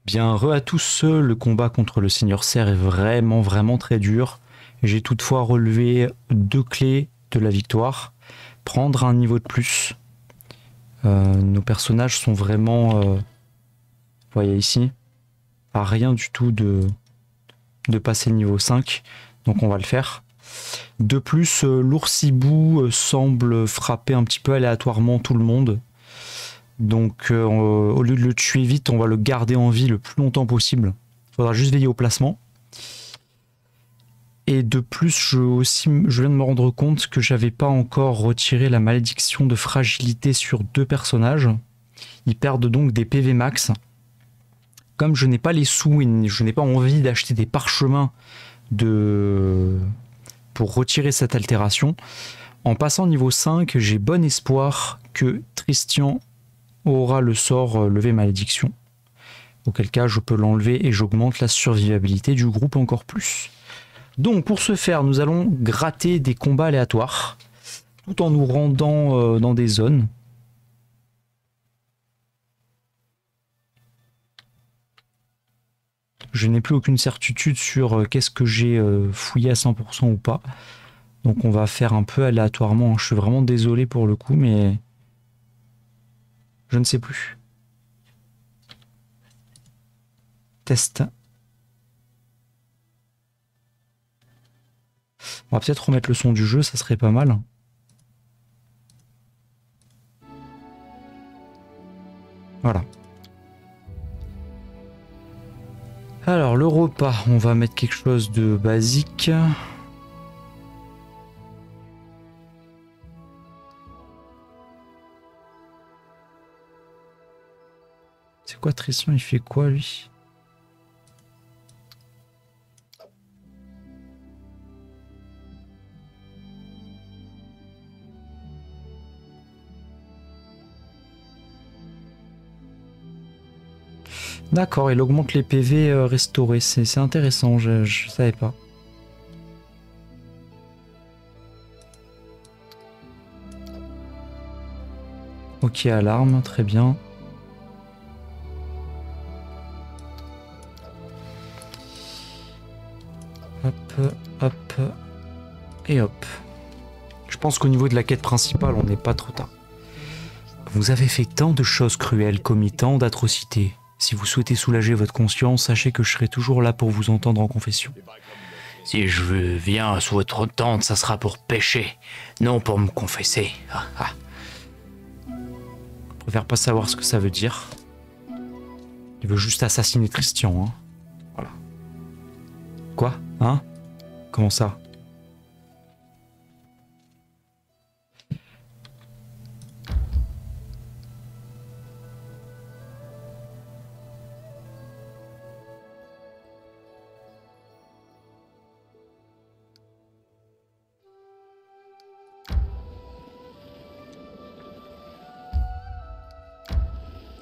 Bien, re à tous, le combat contre le Seigneur Serre est vraiment très dur. J'ai toutefois relevé 2 clés de la victoire. Prendre un niveau de plus. Nos personnages sont vraiment, vous voyez ici, à rien du tout de passer le niveau 5. Donc on va le faire. De plus, l'oursibou semble frapper un petit peu aléatoirement tout le monde. Donc au lieu de le tuer vite, on va le garder en vie le plus longtemps possible. Il faudra juste veiller au placement. Et de plus, je viens de me rendre compte que j'avais pas encore retiré la malédiction de fragilité sur 2 personnages. Ils perdent donc des PV max. Comme je n'ai pas les sous et je n'ai pas envie d'acheter des parchemins pour retirer cette altération, en passant niveau 5, j'ai bon espoir que Tristian aura le sort lever malédiction. Auquel cas, je peux l'enlever et j'augmente la survivabilité du groupe encore plus. Donc pour ce faire, nous allons gratter des combats aléatoires tout en nous rendant dans des zones. Je n'ai plus aucune certitude sur qu'est-ce que j'ai fouillé à 100% ou pas. Donc on va faire un peu aléatoirement. Je suis vraiment désolé pour le coup, mais je ne sais plus. Test. On va peut-être remettre le son du jeu, ça serait pas mal. Voilà. Alors le repas, on va mettre quelque chose de basique. C'est quoi Tristan, il fait quoi lui? D'accord, il augmente les PV restaurés. C'est intéressant, je savais pas. Ok, alarme, très bien. Hop, hop, et hop. Je pense qu'au niveau de la quête principale, on n'est pas trop tard. Vous avez fait tant de choses cruelles, commis tant d'atrocités. Si vous souhaitez soulager votre conscience, sachez que je serai toujours là pour vous entendre en confession. Si je viens sous votre tente, ça sera pour pécher, non pour me confesser. Ah, ah. Je préfère pas savoir ce que ça veut dire. Il veut juste assassiner Tristian, hein. Voilà. Quoi? Hein? Comment ça?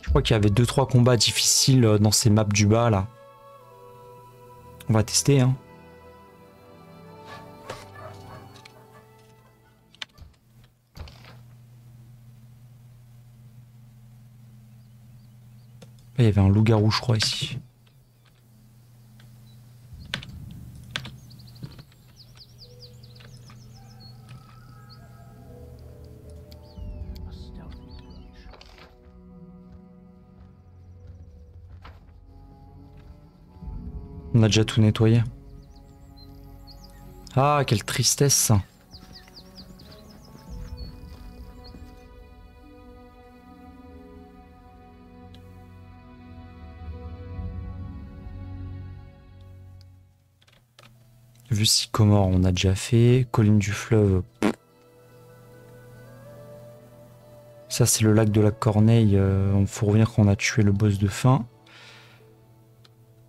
Je crois qu'il y avait 2-3 combats difficiles dans ces maps du bas là. On va tester, hein. Il y avait un loup-garou, je crois, ici. On a déjà tout nettoyé. Ah, quelle tristesse. Vu Sycomore, on a déjà fait. Colline du fleuve. Ça, c'est le lac de la Corneille. Il faut revenir quand on a tué le boss de fin.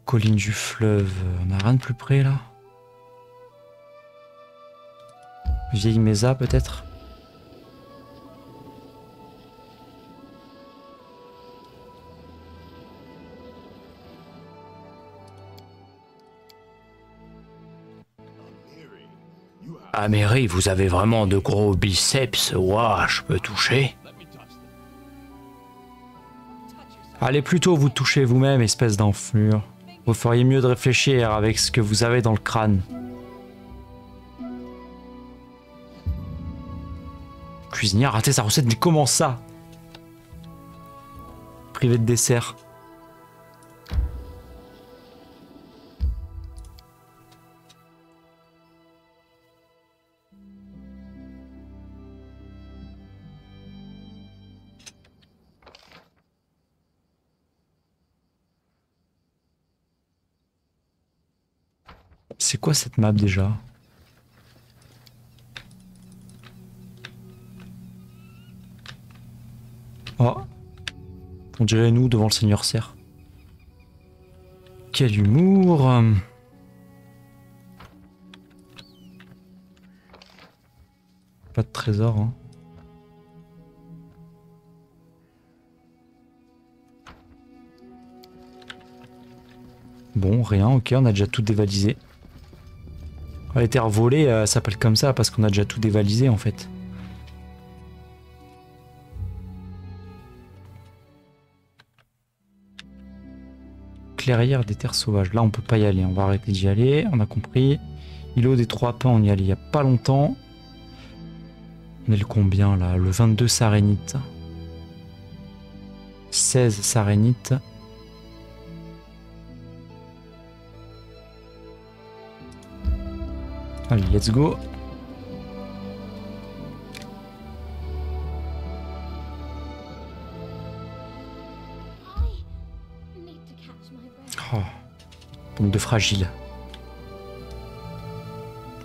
Colline du fleuve, on n'a rien de plus près là. Vieille Mesa peut-être. Ah Mary, vous avez vraiment de gros biceps, ouah, je peux toucher. Allez plutôt vous toucher vous-même, espèce d'enflure. Vous feriez mieux de réfléchir avec ce que vous avez dans le crâne. Cuisinier a raté sa recette, mais comment ça? Privé de dessert. C'est quoi cette map déjà? Oh. On dirait nous devant le Seigneur Serre. Quel humour! Pas de trésor, hein. Bon, rien, ok, on a déjà tout dévalisé. Les terres volées s'appellent comme ça parce qu'on a déjà tout dévalisé en fait. Clairière des terres sauvages. Là on peut pas y aller, on va arrêter d'y aller, on a compris. Îlot des Trois Pins, on y allait il y a pas longtemps. On est le combien là? Le 22 Sarénite. 16 Sarénite. Allez, let's go. Oh, pompe de fragile.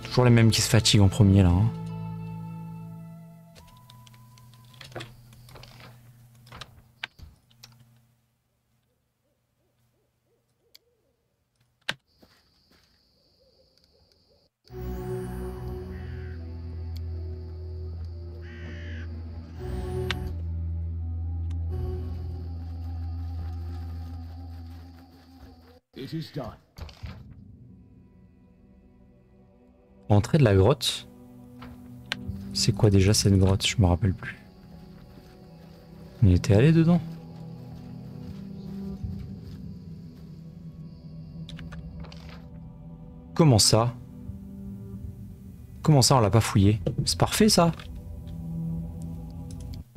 Toujours les mêmes qui se fatiguent en premier là. Hein. Entrée de la grotte. C'est quoi déjà cette grotte? Je me rappelle plus. On y était allé dedans? Comment ça? Comment ça on l'a pas fouillé? C'est parfait ça?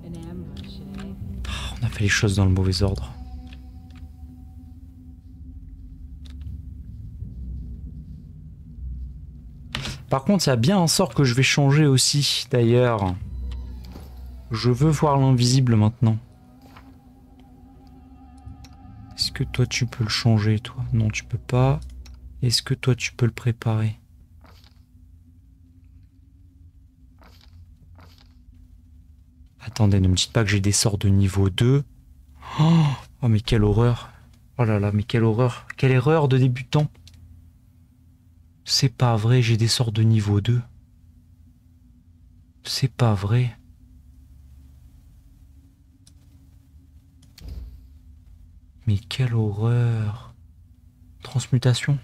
On a fait les choses dans le mauvais ordre. Par contre, il y a bien un sort que je vais changer aussi, d'ailleurs. Je veux voir l'invisible maintenant. Est-ce que toi tu peux le changer, toi? Non, tu peux pas. Est-ce que toi tu peux le préparer? Attendez, ne me dites pas que j'ai des sorts de niveau 2. Oh mais quelle horreur. Oh là là, mais quelle horreur. Quelle erreur de débutant. C'est pas vrai, j'ai des sorts de niveau 2. C'est pas vrai. Mais quelle horreur. Transmutation.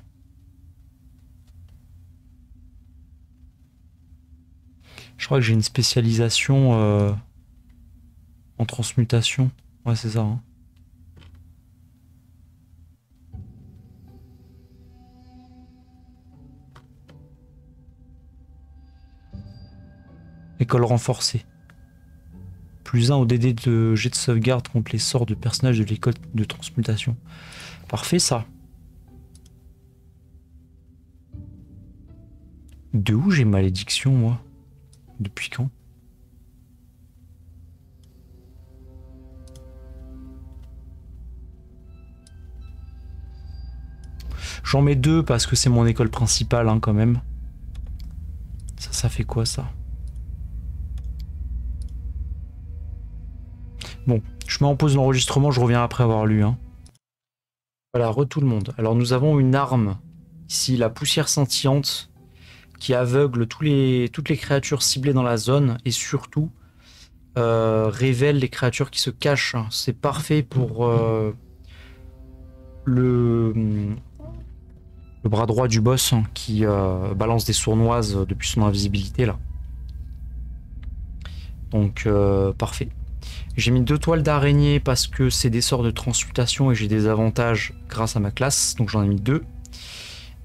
Je crois que j'ai une spécialisation en transmutation. Ouais, c'est ça. Hein. École renforcée. Plus 1 au DD de jet de sauvegarde contre les sorts de personnages de l'école de transmutation. Parfait ça. De où j'ai malédiction moi? Depuis quand? J'en mets 2 parce que c'est mon école principale hein, quand même. Ça fait quoi ça? Bon, je mets en pause l'enregistrement, je reviens après avoir lu. Hein. Voilà, tout le monde. Alors nous avons une arme, ici la poussière scintillante, qui aveugle toutes les créatures ciblées dans la zone et surtout révèle les créatures qui se cachent. C'est parfait pour le bras droit du boss hein, qui balance des sournoises depuis son invisibilité là. Donc parfait. J'ai mis 2 toiles d'araignée parce que c'est des sorts de transmutation et j'ai des avantages grâce à ma classe, donc j'en ai mis 2.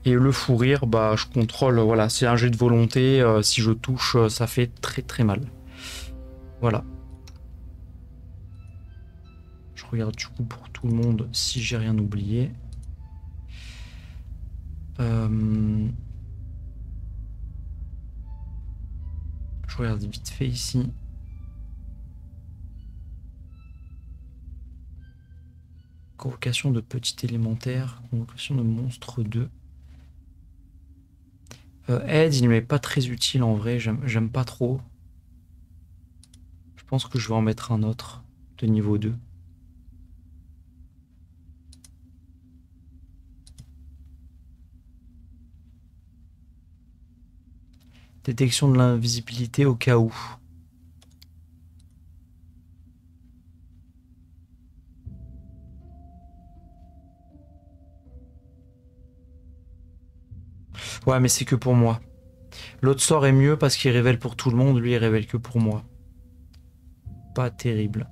Et le fou rire, bah je contrôle, voilà, c'est un jet de volonté, si je touche, ça fait très très mal. Voilà. Je regarde du coup pour tout le monde si j'ai rien oublié. Je regarde vite fait ici. Convocation de petit élémentaire, convocation de monstre 2. Aide, il m'est pas très utile en vrai, j'aime pas trop. Je pense que je vais en mettre un autre de niveau 2. Détection de l'invisibilité au cas où. Ouais, mais c'est que pour moi. L'autre sort est mieux parce qu'il révèle pour tout le monde, lui il révèle que pour moi. Pas terrible.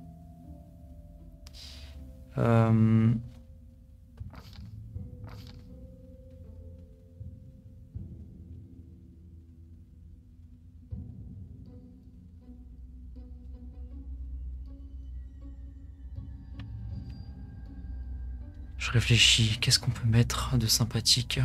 Je réfléchis, qu'est-ce qu'on peut mettre de sympathique?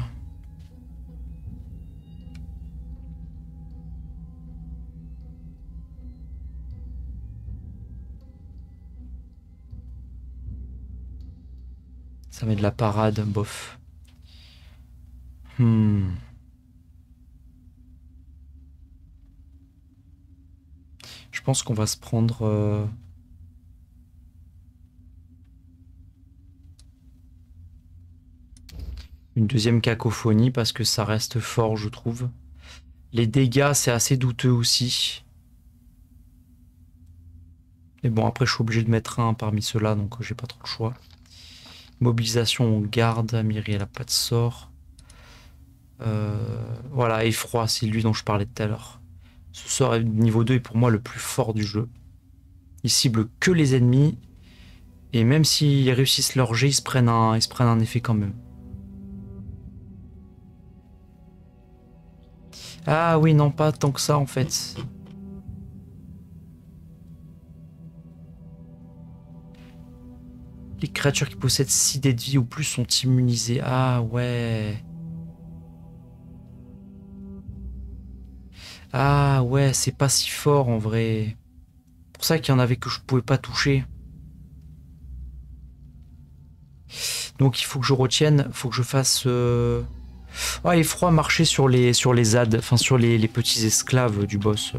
Ça met de la parade, bof. Je pense qu'on va se prendre... une deuxième cacophonie parce que ça reste fort, je trouve. Les dégâts, c'est assez douteux aussi. Mais bon, après, je suis obligé de mettre un parmi ceux-là, donc j'ai pas trop le choix. Mobilisation, on garde. Amiri, elle a pas de sort. Voilà, effroi, c'est lui dont je parlais tout à l'heure. Ce sort niveau 2 est pour moi le plus fort du jeu. Il cible que les ennemis. Et même s'ils réussissent leur jet, ils se prennent un effet quand même. Ah oui, non, pas tant que ça en fait. Les créatures qui possèdent 6 dés de vie ou plus sont immunisées. Ah ouais. Ah ouais, c'est pas si fort en vrai. C'est pour ça qu'il y en avait que je pouvais pas toucher. Donc il faut que je retienne, faut que je fasse... Ah, effroi, marcher sur les ZAD, enfin sur les petits esclaves du boss.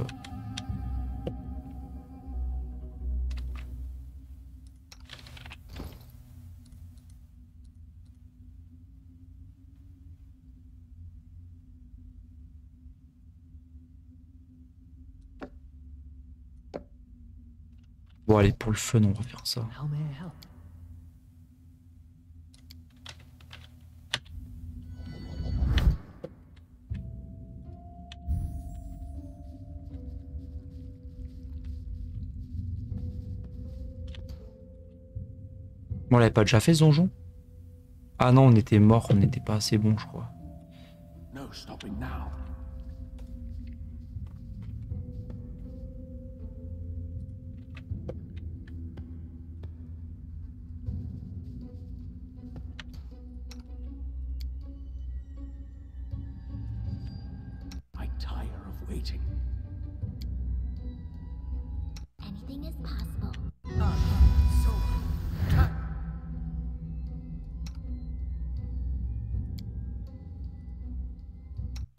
Bon allez, pour le fun, on va faire ça. On l'avait pas déjà fait ce donjon? Ah non, on était mort, on n'était pas assez bon, je crois. No stopping now. I tire of waiting. Anything is possible.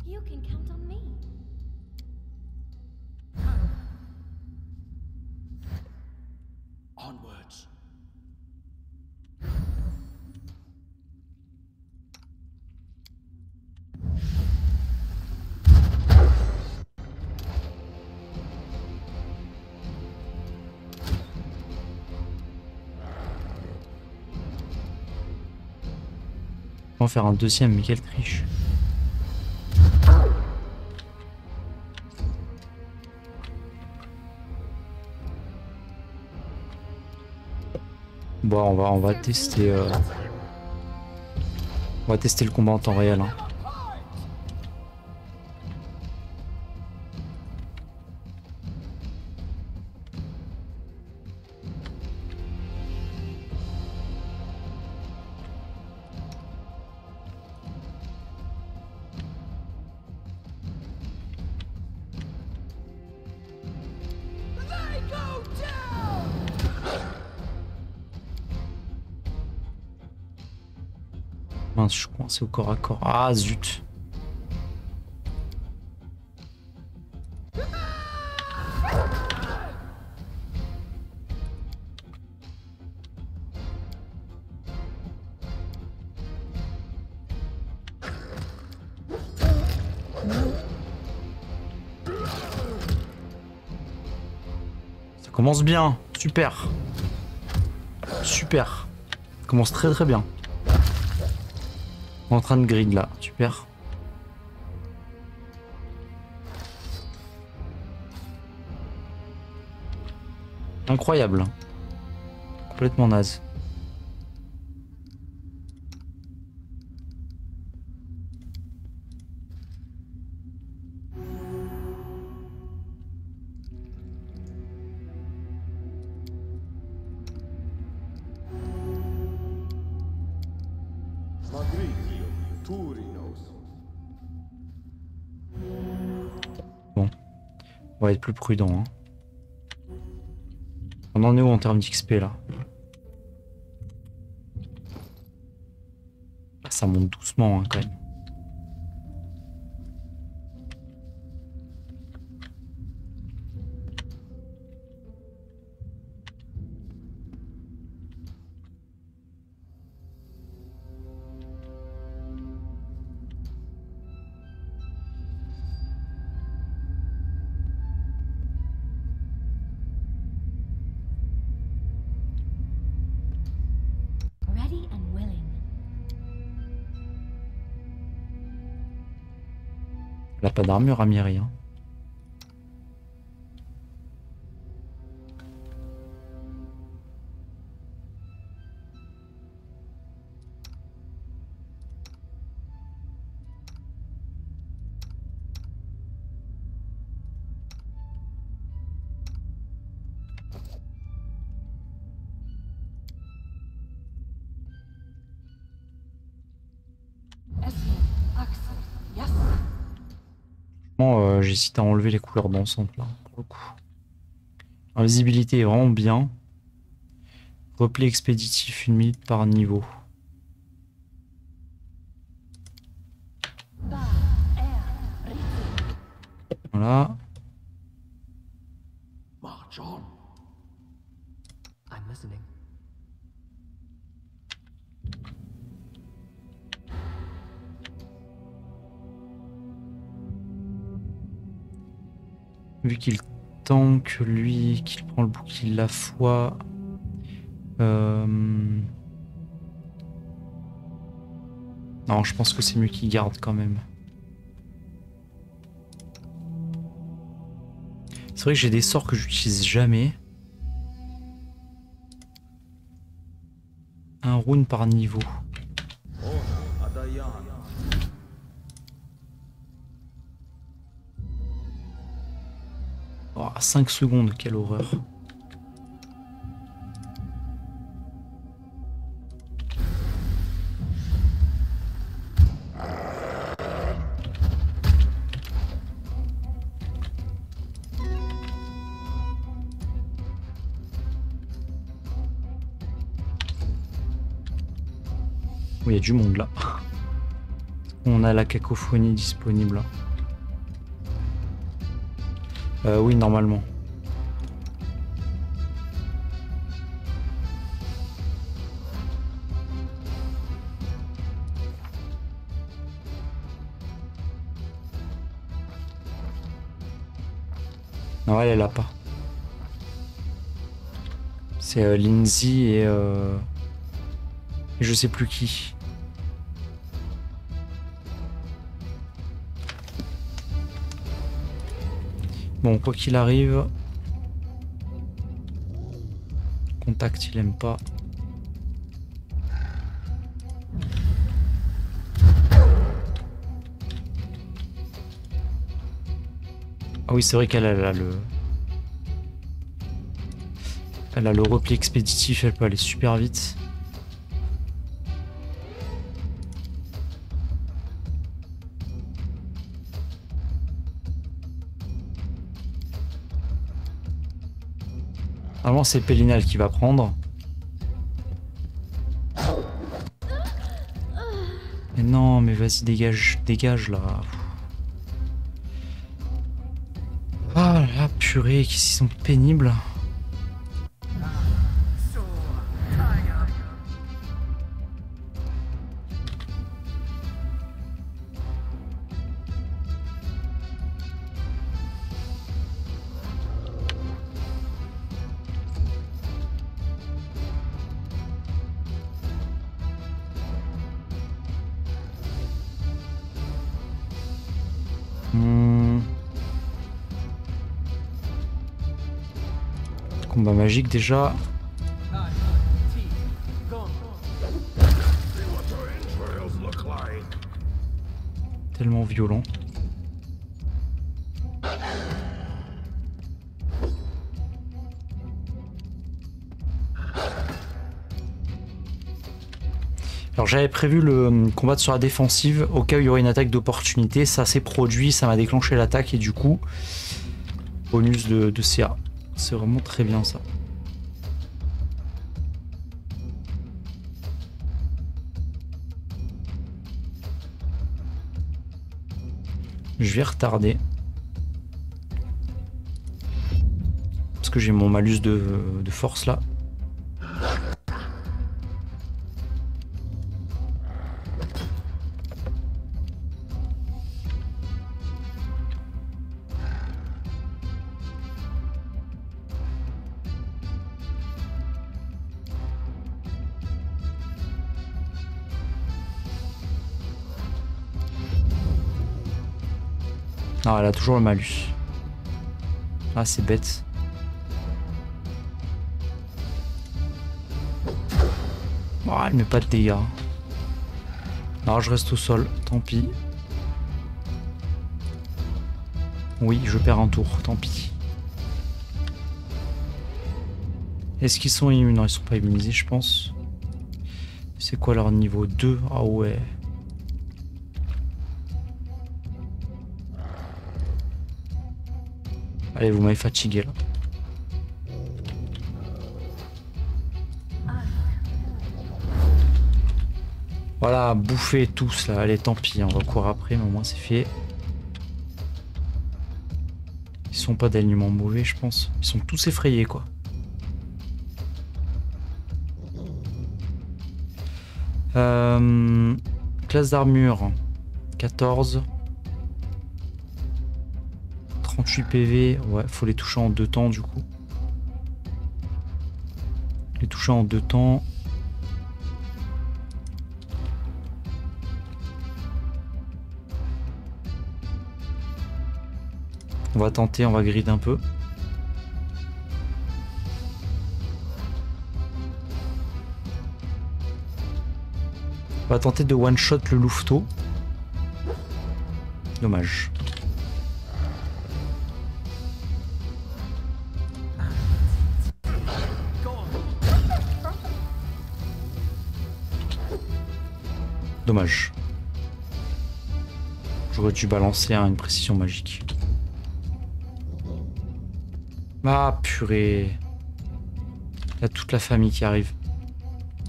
You can count on me. Onwards. On va faire un deuxième, mais quelle triche. Bon, on va tester. On va tester le combat en temps réel. Hein. Mince, je suis coincé au corps à corps. Ah zut. Ça commence bien. Super. Super. Ça commence très très bien. En train de grid là, super. Incroyable. Complètement naze. Bon, on va être plus prudent. Hein. On en est où en termes d'XP là? Ça monte doucement hein, quand même. Ready and willing. Elle a pas d'armure, Amiri. Hein. J'hésite à enlever les couleurs dansantes là, pour le coup. La visibilité est vraiment bien. Replay expéditif 1 minute par niveau. Voilà. March on. I'm listening. Vu qu'il tank, lui, qu'il prend le bouclier de la foi. Non, je pense que c'est mieux qu'il garde quand même. C'est vrai que j'ai des sorts que j'utilise jamais. Un rune par niveau. Oh, 5 secondes, quelle horreur. Il y a du monde là. On a la cacophonie disponible. Oui, normalement. Non, elle est là pas. C'est Lindsay et je sais plus qui. Bon, quoi qu'il arrive, contact il aime pas. Ah oui, c'est vrai qu'elle elle a le... Elle a le repli expéditif, elle peut aller super vite. Normalement c'est Pélinal qui va prendre. Mais non, mais vas-y, dégage, dégage là. Ah la purée, qu'ils sont pénibles. Combat magique déjà. Tellement violent. Alors j'avais prévu le combat sur la défensive au cas où il y aurait une attaque d'opportunité. Ça s'est produit, ça m'a déclenché l'attaque et du coup, bonus de CA. C'est vraiment très bien ça. Je vais retarder. Parce que j'ai mon malus de force là. Ah, elle a toujours le malus. Ah, c'est bête. Oh, elle met pas de dégâts. Alors, je reste au sol. Tant pis. Oui, je perds un tour. Tant pis. Est-ce qu'ils sont immunisés? Non, ils sont pas immunisés, je pense. C'est quoi leur niveau 2? Ah ouais. Allez, vous m'avez fatigué là. Voilà, bouffez tous là. Allez, tant pis, on va courir après, mais au moins c'est fait. Ils sont pas d'alignement mauvais, je pense. Ils sont tous effrayés, quoi. Classe d'armure 14. 38 PV, ouais, faut les toucher en 2 temps du coup. Les toucher en 2 temps. On va tenter, on va grid un peu. On va tenter de one-shot le louveteau. Dommage. Dommage. J'aurais dû balancer une précision magique. Ah purée. Il y a toute la famille qui arrive.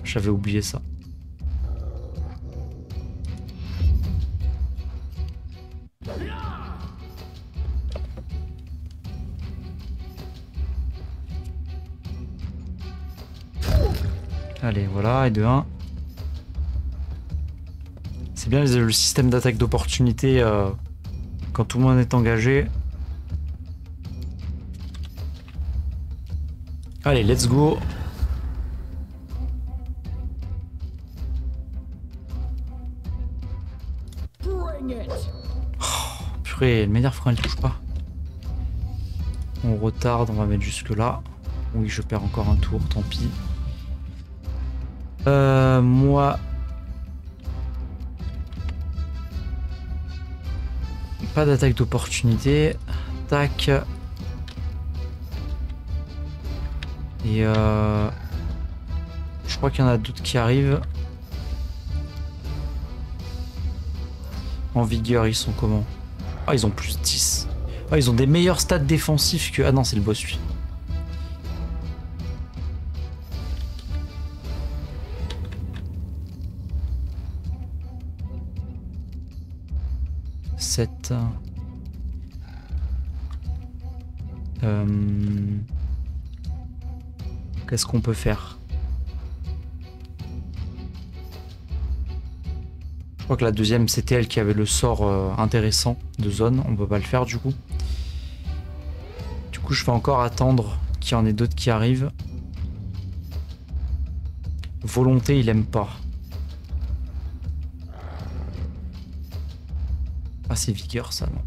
J'avais oublié ça. Allez, voilà, et de 1. C'est bien le système d'attaque d'opportunité quand tout le monde est engagé. Allez, let's go. Oh, purée, elle m'énerve quand elle touche pas. On retarde, on va mettre jusque là. Oui, je perds encore un tour, tant pis. Moi... Pas d'attaque d'opportunité. Tac. Et je crois qu'il y en a d'autres qui arrivent. En vigueur, ils sont comment? Ah, ils ont plus 10. Ah, ils ont des meilleurs stats défensifs que... Ah non, c'est le boss, lui. Qu'est-ce qu'on peut faire? Je crois que la deuxième, c'était elle qui avait le sort intéressant de zone. On peut pas le faire du coup. Du coup, je vais encore attendre qu'il y en ait d'autres qui arrivent. Volonté, il aime pas. Ah, c'est vigueur, ça, non?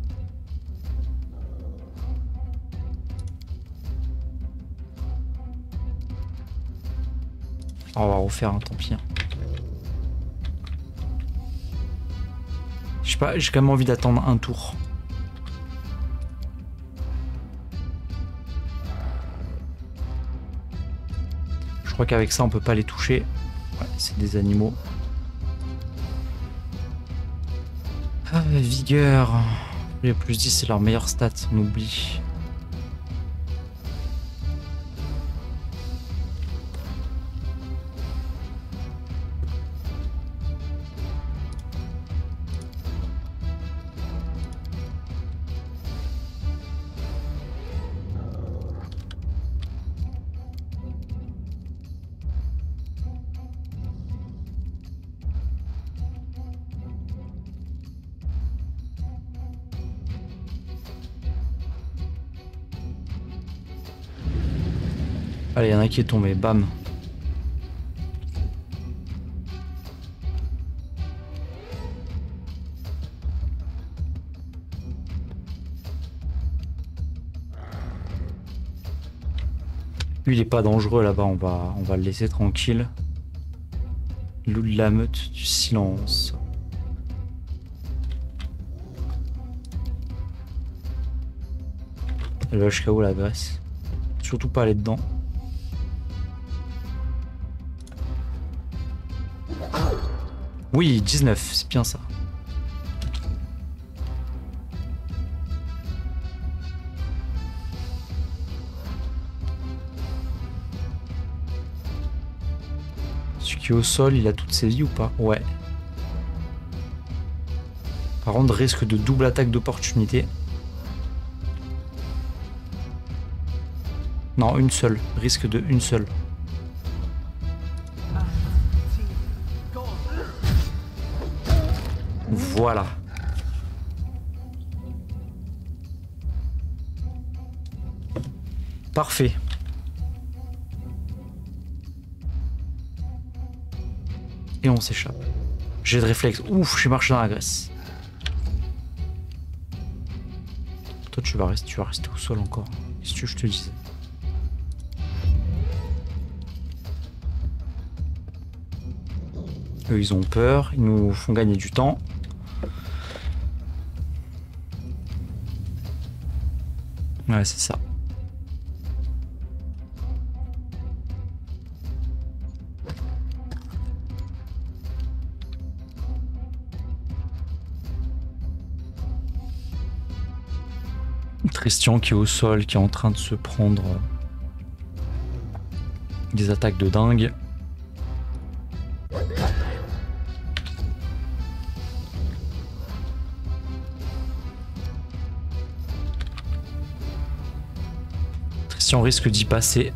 On va refaire un, tant pis. Je sais pas, j'ai quand même envie d'attendre un tour. Je crois qu'avec ça, on peut pas les toucher. Ouais, c'est des animaux. Ah, vigueur. Les plus 10, c'est leur meilleure stat, on oublie. Allez, il y en a qui est tombé, bam. Lui, il est pas dangereux là-bas, on va le laisser tranquille. Loup de la meute du silence. Elle va jusqu'à où la graisse? Surtout pas aller dedans. Oui, 19, c'est bien ça. Celui qui est au sol, il a toutes ses vies ou pas? Ouais. Par contre, risque de double attaque d'opportunité. Non, une seule. Risque de une seule. Voilà. Parfait. Et on s'échappe. J'ai de réflexe. Ouf, j'ai marché dans la graisse. Toi, tu vas rester au sol encore. Qu'est-ce que je te disais? Eux, ils ont peur. Ils nous font gagner du temps. Ouais, c'est ça. Tristian qui est au sol, qui est en train de se prendre des attaques de dingue. Tristian risque d'y passer.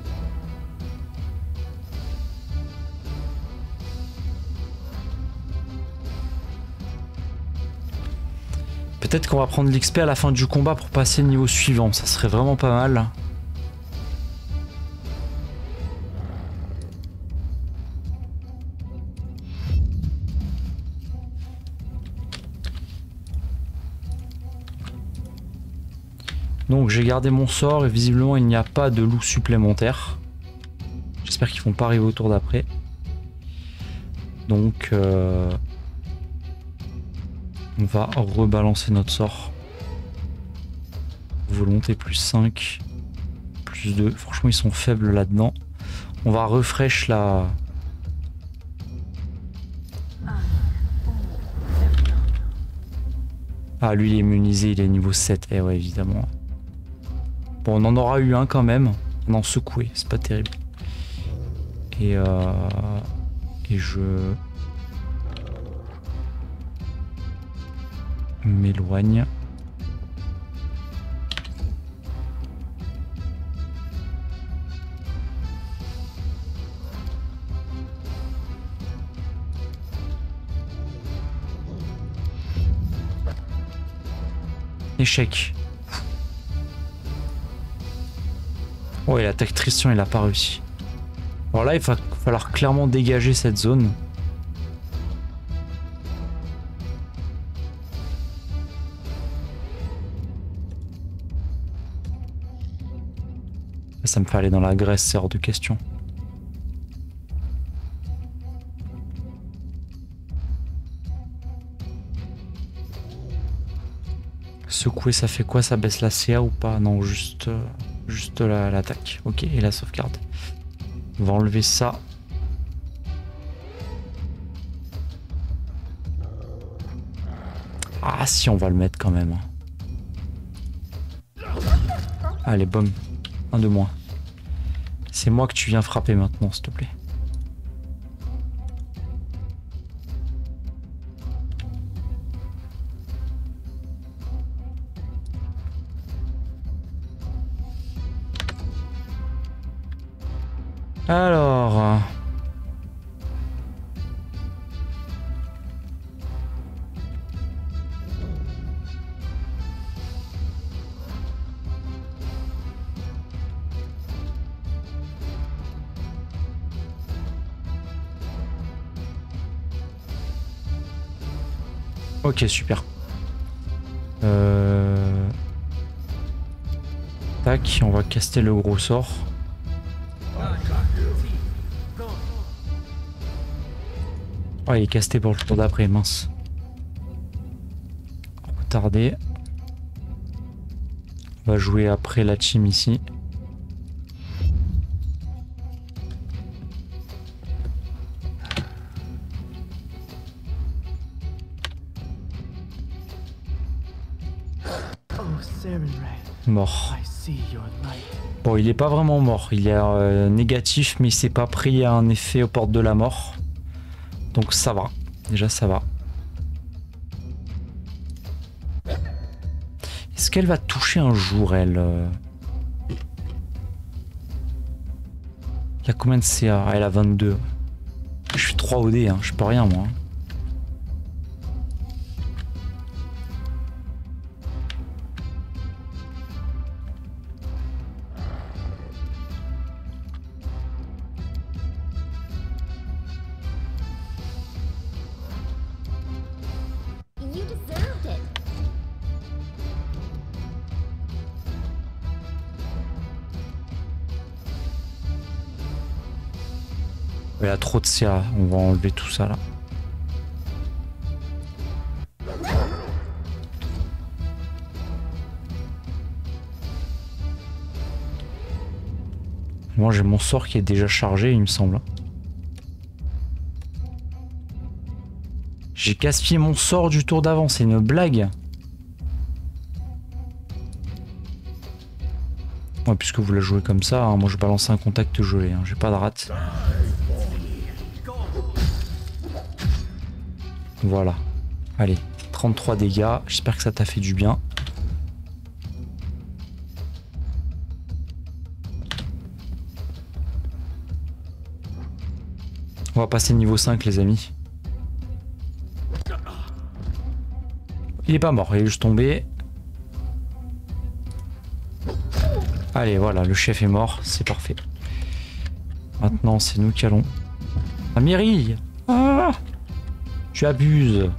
Peut-être qu'on va prendre l'XP à la fin du combat pour passer au niveau suivant, ça serait vraiment pas mal. Donc j'ai gardé mon sort et visiblement il n'y a pas de loup supplémentaire. J'espère qu'ils vont pas arriver au tour d'après. Donc on va rebalancer notre sort. Volonté plus 5. Plus 2. Franchement, ils sont faibles là-dedans. On va refresh la... Ah, lui, il est immunisé, il est niveau 7. Eh ouais, évidemment. Bon, on en aura eu un quand même. Non, secoué, c'est pas terrible. Et je... m'éloigne. Échec. Ouais, l'attaque Christian, il a pas réussi. Alors là, il va falloir clairement dégager cette zone. Ça me fait aller dans la Grèce, c'est hors de question. Secouer, ça fait quoi? Ça baisse la CA ou pas? Non, juste l'attaque. Ok, et la sauvegarde. On va enlever ça. Ah si, on va le mettre quand même. Allez, boum. Un de moins. C'est moi que tu viens frapper maintenant, s'il te plaît. Alors... Ok, super. Tac, on va caster le gros sort. Oh, il est casté pour le tour d'après, mince. Retardé. On va jouer après la team ici. Mort. Bon, il est pas vraiment mort. Il est négatif, mais il s'est pas pris un effet aux portes de la mort. Donc ça va. Déjà, ça va. Est-ce qu'elle va toucher un jour, elle Il y a combien de CA? Ah, elle a 22. Je suis 3 OD, hein. Je peux rien, moi. You deserved it. Il y a trop de CA. On va enlever tout ça, là. Moi, j'ai mon sort qui est déjà chargé, il me semble. J'ai gaspillé mon sort du tour d'avant, c'est une blague. Ouais, puisque vous la jouez comme ça, hein, moi je balance un contact gelé, hein, j'ai pas de rate. Voilà. Allez, 33 dégâts, j'espère que ça t'a fait du bien. On va passer niveau 5 les amis. Il est pas mort, il est juste tombé. Allez, voilà, le chef est mort, c'est parfait. Maintenant, c'est nous qui allons... Ah, Mireille! Ah! Tu abuses!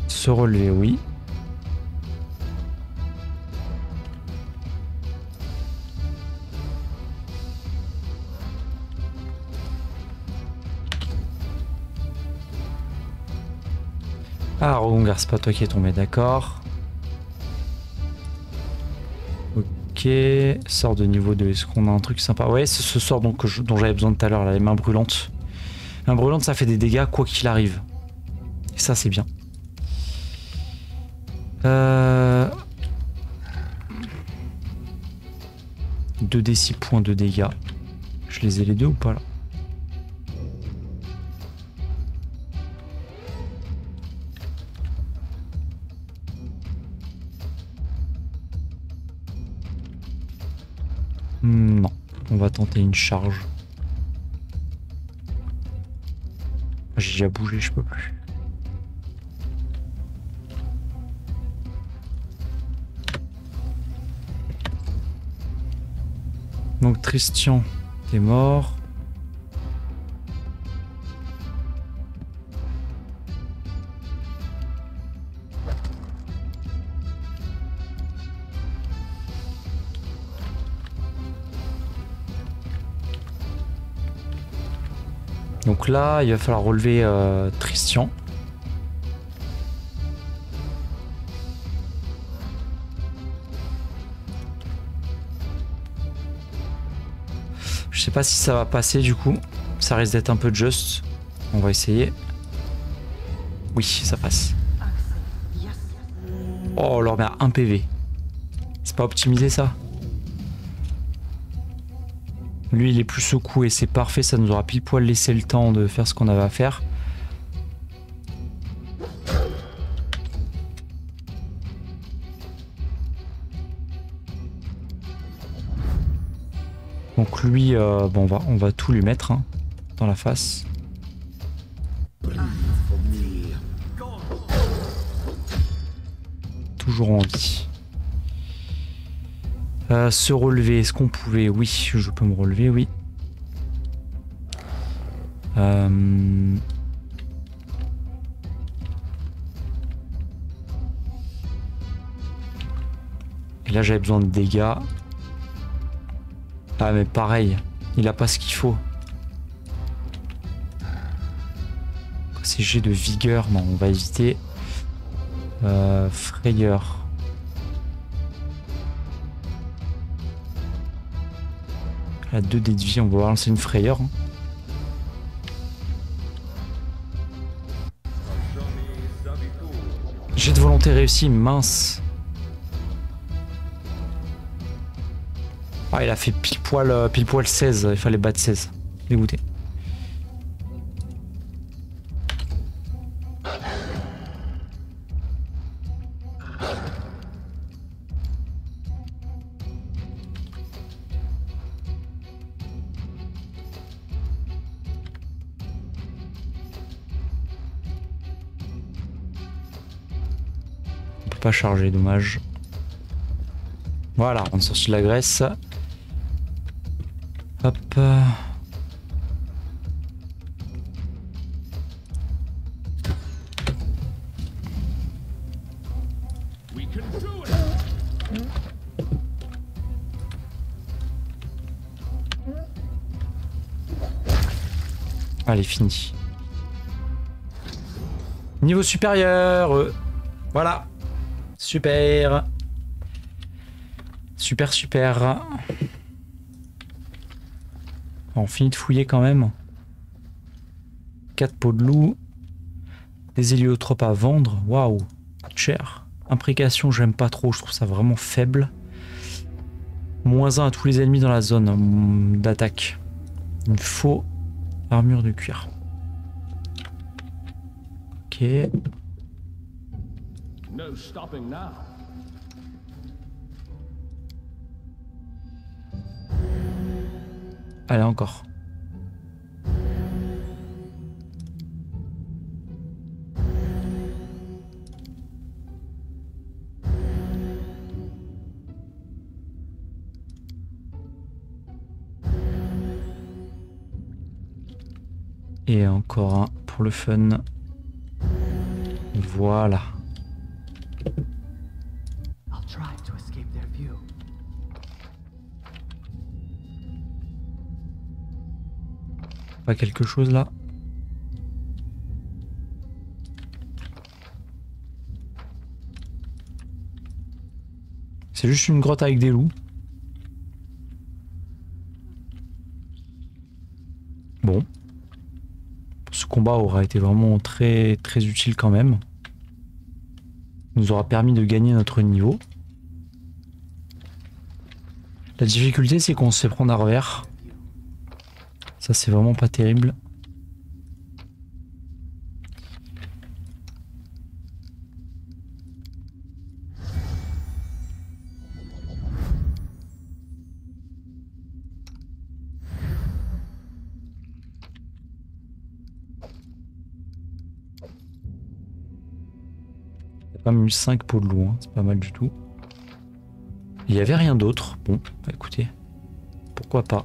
Se relever, oui. Ah, Rongar, c'est pas toi qui est tombé, d'accord. Ok, sort de niveau 2. Est-ce qu'on a un truc sympa? Ouais, c'est ce sort dont j'avais besoin tout à l'heure, les mains brûlantes. Main brûlante, ça fait des dégâts quoi qu'il arrive. Et ça, c'est bien. 2d6 points de dégâts. Je les ai les deux ou pas là? Non, on va tenter une charge. J'ai déjà bougé, je peux plus. Donc Tristian, t'es mort. Donc là, il va falloir relever Tristian. Je sais pas si ça va passer du coup. Ça risque d'être un peu juste. On va essayer. Oui, ça passe. Oh, on leur met à 1 PV. C'est pas optimisé ça? Lui, il est plus secoué, c'est parfait. Ça nous aura pile poil laissé le temps de faire ce qu'on avait à faire. Donc lui, bon, on va tout lui mettre hein, dans la face. Toujours en vie. Se relever, est-ce qu'on pouvait? Oui, je peux me relever, oui. Et là, j'avais besoin de dégâts. Ah, mais pareil, il a pas ce qu'il faut. C'est G de vigueur, non, on va éviter. Frayeur. À 2 dés de vie, on va lancer une frayeur. Jet de volonté réussi, mince. Ah, il a fait pile poil 16, il fallait battre 16. Dégoûté. On peut pas charger, dommage. Voilà, on est sorti de la graisse. Hop. Allez, fini. Niveau supérieur. Voilà. Super. Super, super. On finit de fouiller quand même. 4 peaux de loup. Des héliotropes à vendre. Waouh. Coûte cher. Imprécation, j'aime pas trop. Je trouve ça vraiment faible. -1 à tous les ennemis dans la zone d'attaque. Une faux armure de cuir. Ok. No stopping now. Allez, encore. Et encore un pour le fun. Voilà. I'll try to escape their view. Pas quelque chose là? C'est juste une grotte avec des loups. Bon. Ce combat aura été vraiment très très utile quand même. Il nous aura permis de gagner notre niveau. La difficulté c'est qu'on se fait prendre à revers. Ça c'est vraiment pas terrible. Pas mis 5 peaux de loup, hein. C'est pas mal du tout. Il y avait rien d'autre. Bon, bah écoutez, pourquoi pas.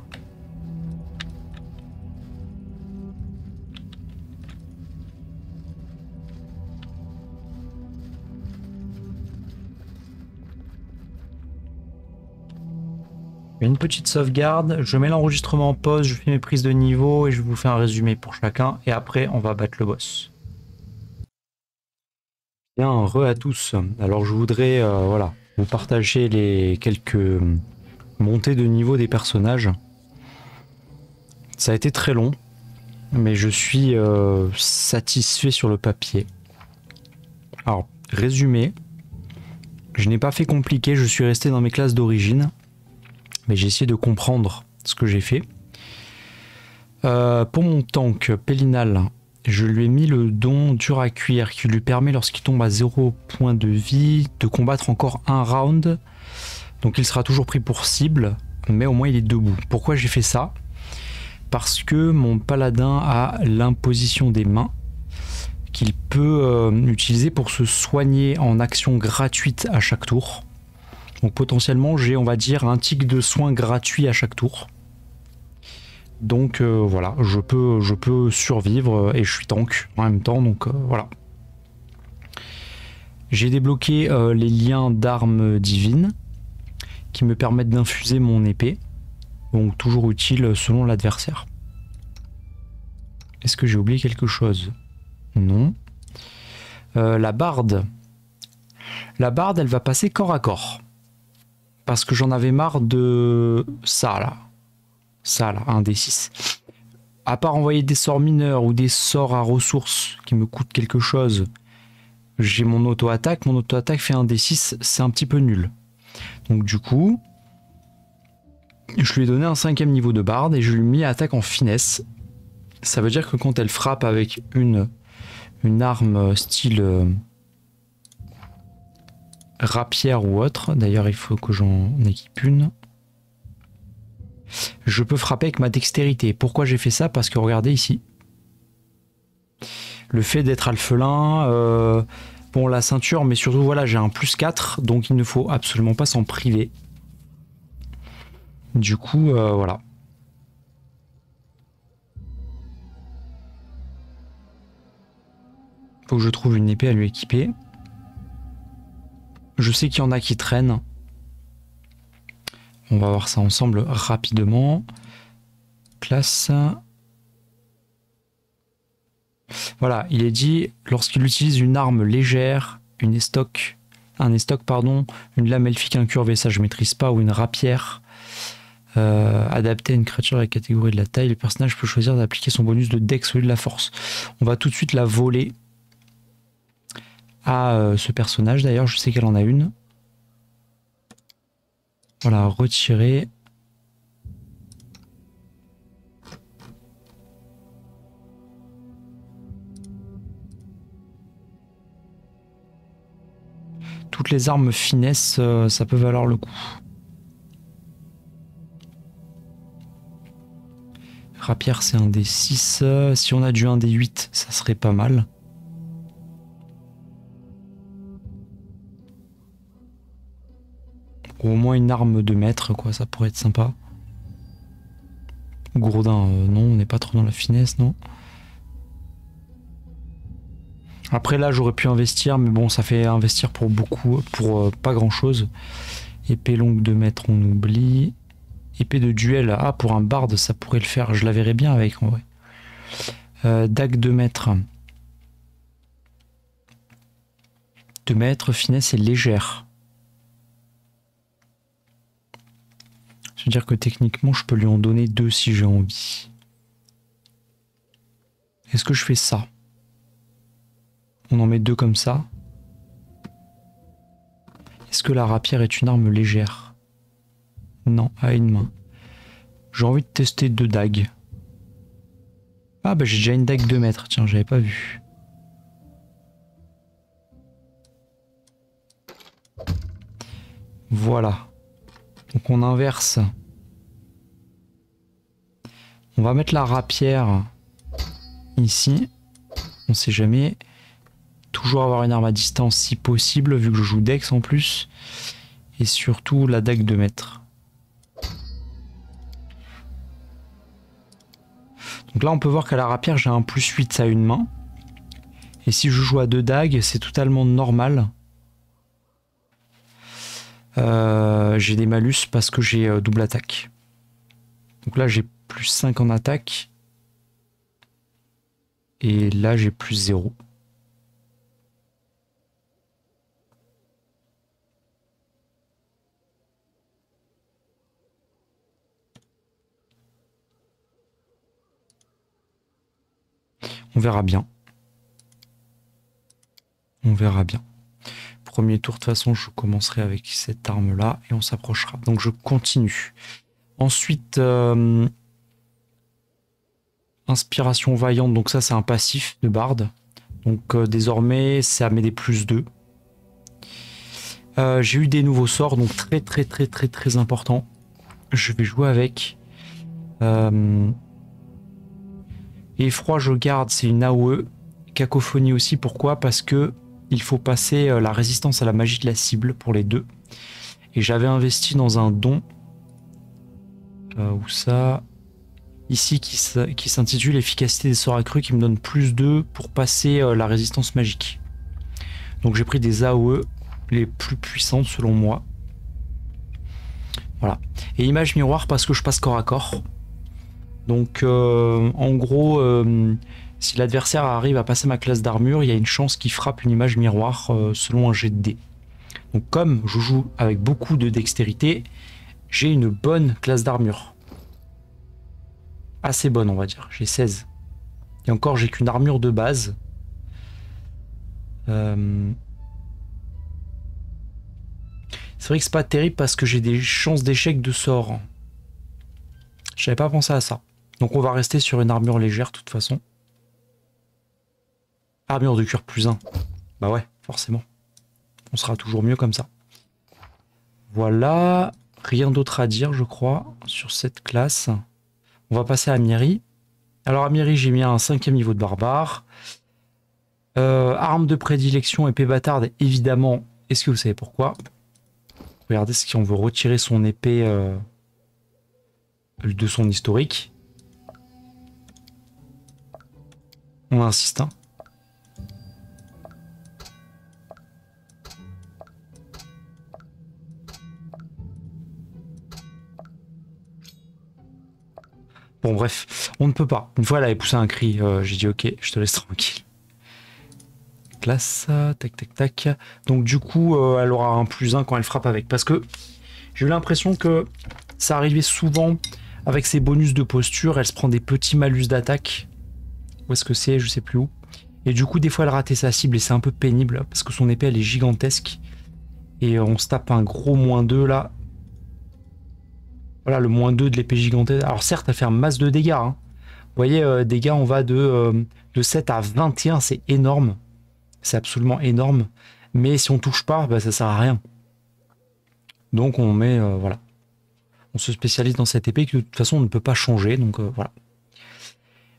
Une petite sauvegarde, je mets l'enregistrement en pause, je fais mes prises de niveau et je vous fais un résumé pour chacun et après on va battre le boss. Bien, re à tous. Alors je voudrais voilà, vous partager les quelques montées de niveau des personnages. Ça a été très long, mais je suis satisfait sur le papier. Alors, résumé, je n'ai pas fait compliqué, je suis resté dans mes classes d'origine, mais j'ai essayé de comprendre ce que j'ai fait. Pour mon tank Pélinal, je lui ai mis le don dur à cuire qui lui permet lorsqu'il tombe à 0 point de vie de combattre encore un round. Donc il sera toujours pris pour cible, mais au moins il est debout. Pourquoi j'ai fait ça? Parce que mon paladin a l'imposition des mains qu'il peut utiliser pour se soigner en action gratuite à chaque tour. Donc potentiellement j'ai, on va dire, un tic de soin gratuit à chaque tour. Donc voilà, je peux survivre et je suis tank en même temps, donc voilà. J'ai débloqué les liens d'armes divines qui me permettent d'infuser mon épée, donc toujours utile selon l'adversaire. Est-ce que j'ai oublié quelque chose? Non. La barde. La barde, elle va passer corps à corps. Parce que j'en avais marre de ça là. Ça là, un D6. À part envoyer des sorts mineurs ou des sorts à ressources qui me coûtent quelque chose, j'ai mon auto-attaque. Mon auto-attaque fait un D6, c'est un petit peu nul. Donc du coup, je lui ai donné un 5e niveau de barde et je lui ai mis attaque en finesse. Ça veut dire que quand elle frappe avec une arme style rapière ou autre, d'ailleurs il faut que j'en équipe une, je peux frapper avec ma dextérité. Pourquoi j'ai fait ça? Parce que regardez ici. Le fait d'être alphelin, bon la ceinture, mais surtout voilà, j'ai un +4, donc il ne faut absolument pas s'en priver. Du coup, voilà. Faut que je trouve une épée à lui équiper. Je sais qu'il y en a qui traînent. On va voir ça ensemble rapidement. Classe. Voilà, il est dit, lorsqu'il utilise une arme légère, un estoc, pardon, une lame elfique incurvée, ça je maîtrise pas, ou une rapière, adaptée à une créature de la catégorie de la taille, le personnage peut choisir d'appliquer son bonus de dex au lieu de la force. On va tout de suite la voler à ce personnage, d'ailleurs je sais qu'elle en a une. Voilà, retirer. Toutes les armes finesse, ça peut valoir le coup. Rapière, c'est un des 6. Si on a du 1 des 8, ça serait pas mal. Ou au moins une arme de maître, quoi, ça pourrait être sympa. Gourdin, non, on n'est pas trop dans la finesse, non. Après là, j'aurais pu investir, mais bon, ça fait investir pour beaucoup, pour pas grand chose. Épée longue de maître, on oublie. Épée de duel, ah, pour un barde, ça pourrait le faire, je la verrais bien avec, en vrai. Dague de maître. De maître, finesse et légère. C'est-à-dire que techniquement, je peux lui en donner 2 si j'ai envie. Est-ce que je fais ça? On en met 2 comme ça. Est-ce que la rapière est une arme légère? Non, à une main. J'ai envie de tester 2 dagues. Ah bah j'ai déjà une dague 2 mètres, tiens, j'avais pas vu. Voilà. Donc on inverse. On va mettre la rapière ici. On sait jamais. Toujours avoir une arme à distance si possible, vu que je joue Dex en plus. Et surtout la dague 2 mètres. Donc là on peut voir qu'à la rapière j'ai un +8 à une main. Et si je joue à 2 dagues, c'est totalement normal. J'ai des malus parce que j'ai double attaque. Donc là j'ai +5 en attaque. Et là j'ai +0. On verra bien. On verra bien. Premier tour, de toute façon, je commencerai avec cette arme-là et on s'approchera. Donc je continue. Ensuite, inspiration vaillante. Donc ça, c'est un passif de barde. Donc désormais, ça met des +2. J'ai eu des nouveaux sorts, donc très important. Je vais jouer avec. Effroi, je garde, c'est une AOE. Cacophonie aussi, pourquoi? Parce que il faut passer la résistance à la magie de la cible pour les 2. Et j'avais investi dans un don. Où ça? Ici, qui s'intitule Efficacité des sorts accrus, qui me donne +2 pour passer la résistance magique. Donc j'ai pris des AOE les plus puissantes selon moi. Voilà. Et image miroir parce que je passe corps à corps. Donc en gros, si l'adversaire arrive à passer ma classe d'armure, il y a une chance qu'il frappe une image miroir selon un jet de dés. Donc comme je joue avec beaucoup de dextérité, j'ai une bonne classe d'armure. Assez bonne on va dire, j'ai 16. Et encore j'ai qu'une armure de base. C'est vrai que c'est pas terrible parce que j'ai des chances d'échec de sort. J'avais pas pensé à ça. Donc on va rester sur une armure légère de toute façon. Armure de cuir +1. Bah ouais, forcément. On sera toujours mieux comme ça. Voilà. Rien d'autre à dire, je crois, sur cette classe. On va passer à Amiri. Alors Amiri, j'ai mis un 5e niveau de barbare. Arme de prédilection, épée bâtarde, évidemment. Est-ce que vous savez pourquoi? Regardez si on veut retirer son épée de son historique. On insiste, hein. Bon bref, on ne peut pas. Une fois elle avait poussé un cri, j'ai dit ok, je te laisse tranquille. Classe, tac. Donc du coup, elle aura un +1 quand elle frappe avec. Parce que j'ai eu l'impression que ça arrivait souvent avec ses bonus de posture, elle se prend des petits malus d'attaque. Où est-ce que c'est? Je sais plus où. Et du coup, des fois, elle ratait sa cible et c'est un peu pénible parce que son épée, elle est gigantesque. Et on se tape un gros -2 là. Voilà, le -2 de l'épée gigantesque. Alors certes, elle fait un masse de dégâts. Hein. Vous voyez, dégâts, on va de 7 à 21, c'est énorme. C'est absolument énorme. Mais si on touche pas, bah, ça sert à rien. Donc on met, voilà. On se spécialise dans cette épée que de toute façon, on ne peut pas changer. Donc voilà.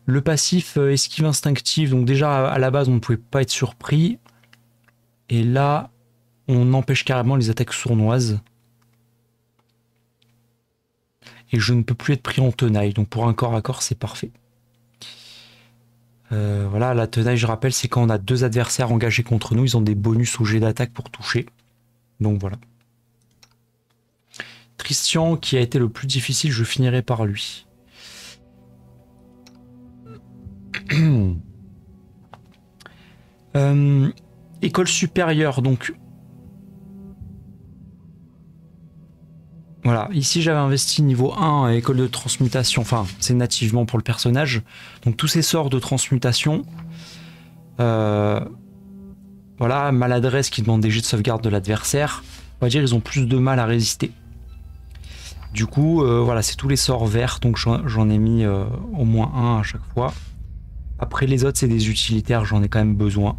Le passif esquive instinctive, donc déjà à la base on ne pouvait pas être surpris. Et là, on empêche carrément les attaques sournoises. Et je ne peux plus être pris en tenaille, donc pour un corps à corps c'est parfait. Voilà, la tenaille je rappelle c'est quand on a 2 adversaires engagés contre nous, ils ont des bonus au jet d'attaque pour toucher. Donc voilà. Tristian qui a été le plus difficile, je finirai par lui. École supérieure, donc Voilà, ici j'avais investi niveau 1 à école de transmutation, enfin c'est nativement pour le personnage. Donc tous ces sorts de transmutation, voilà, maladresse qui demande des jets de sauvegarde de l'adversaire, on va dire ils ont plus de mal à résister. Du coup, voilà, c'est tous les sorts verts, donc j'en ai mis au moins un à chaque fois. Après les autres c'est des utilitaires, j'en ai quand même besoin.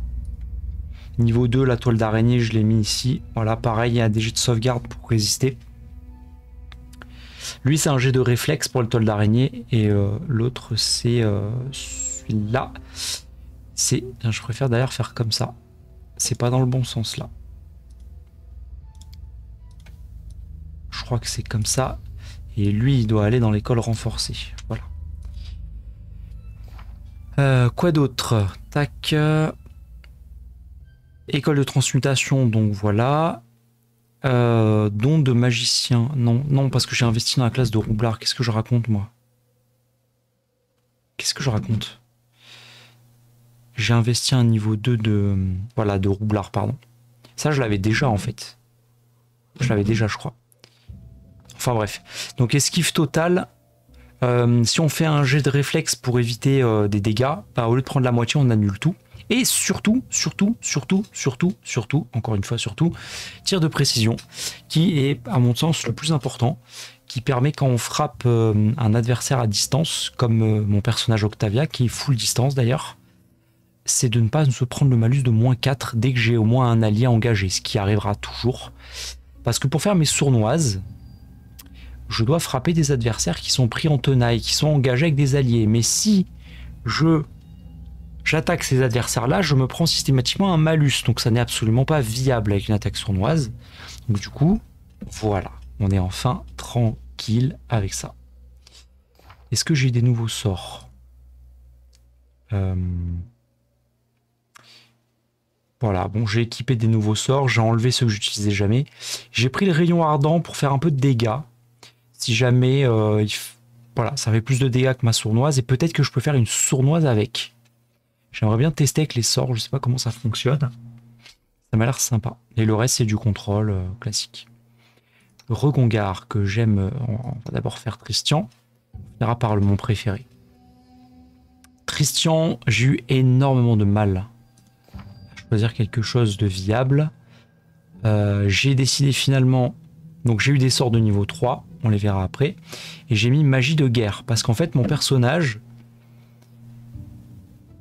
Niveau 2, la toile d'araignée, je l'ai mis ici. Voilà, pareil, il y a des jets de sauvegarde pour résister. Lui, c'est un jet de réflexe pour le toile d'araignée. Et l'autre, c'est celui-là. Je préfère d'ailleurs faire comme ça. C'est pas dans le bon sens, là. Je crois que c'est comme ça. Et lui, il doit aller dans l'école renforcée. Voilà. Quoi d'autre? Tac. École de transmutation, donc voilà. Don de magicien. Non, parce que j'ai investi dans la classe de roublard. Qu'est-ce que je raconte, moi? Qu'est-ce que je raconte? J'ai investi un niveau 2 de... Voilà, de roublard, pardon. Ça, je l'avais déjà, en fait. Je l'avais déjà, je crois. Enfin, bref. Donc, esquive totale. Si on fait un jet de réflexe pour éviter des dégâts, bah, au lieu de prendre la moitié, on annule tout. Et surtout, encore une fois, surtout, tir de précision, qui est, à mon sens, le plus important, qui permet quand on frappe un adversaire à distance, comme mon personnage Octavia, qui est full distance d'ailleurs, c'est de ne pas se prendre le malus de -4 dès que j'ai au moins un allié engagé, ce qui arrivera toujours. Parce que pour faire mes sournoises, je dois frapper des adversaires qui sont pris en tenaille, qui sont engagés avec des alliés. Mais si j'attaque ces adversaires-là, je me prends systématiquement un malus. Donc ça n'est absolument pas viable avec une attaque sournoise. Donc du coup, voilà. On est enfin tranquille avec ça. Est-ce que j'ai des nouveaux sorts? Voilà, bon, j'ai équipé des nouveaux sorts. J'ai enlevé ceux que j'utilisais jamais. J'ai pris le rayon ardent pour faire un peu de dégâts. Si jamais... voilà, ça fait plus de dégâts que ma sournoise. Et peut-être que je peux faire une sournoise avec. J'aimerais bien tester avec les sorts, je sais pas comment ça fonctionne. Ça m'a l'air sympa. Et le reste, c'est du contrôle classique. Le Regongar que j'aime, on va d'abord faire Tristian. On verra par mon préféré. Tristian, j'ai eu énormément de mal à choisir quelque chose de viable. J'ai décidé finalement... Donc j'ai eu des sorts de niveau 3, on les verra après. Et j'ai mis magie de guerre, parce qu'en fait, mon personnage...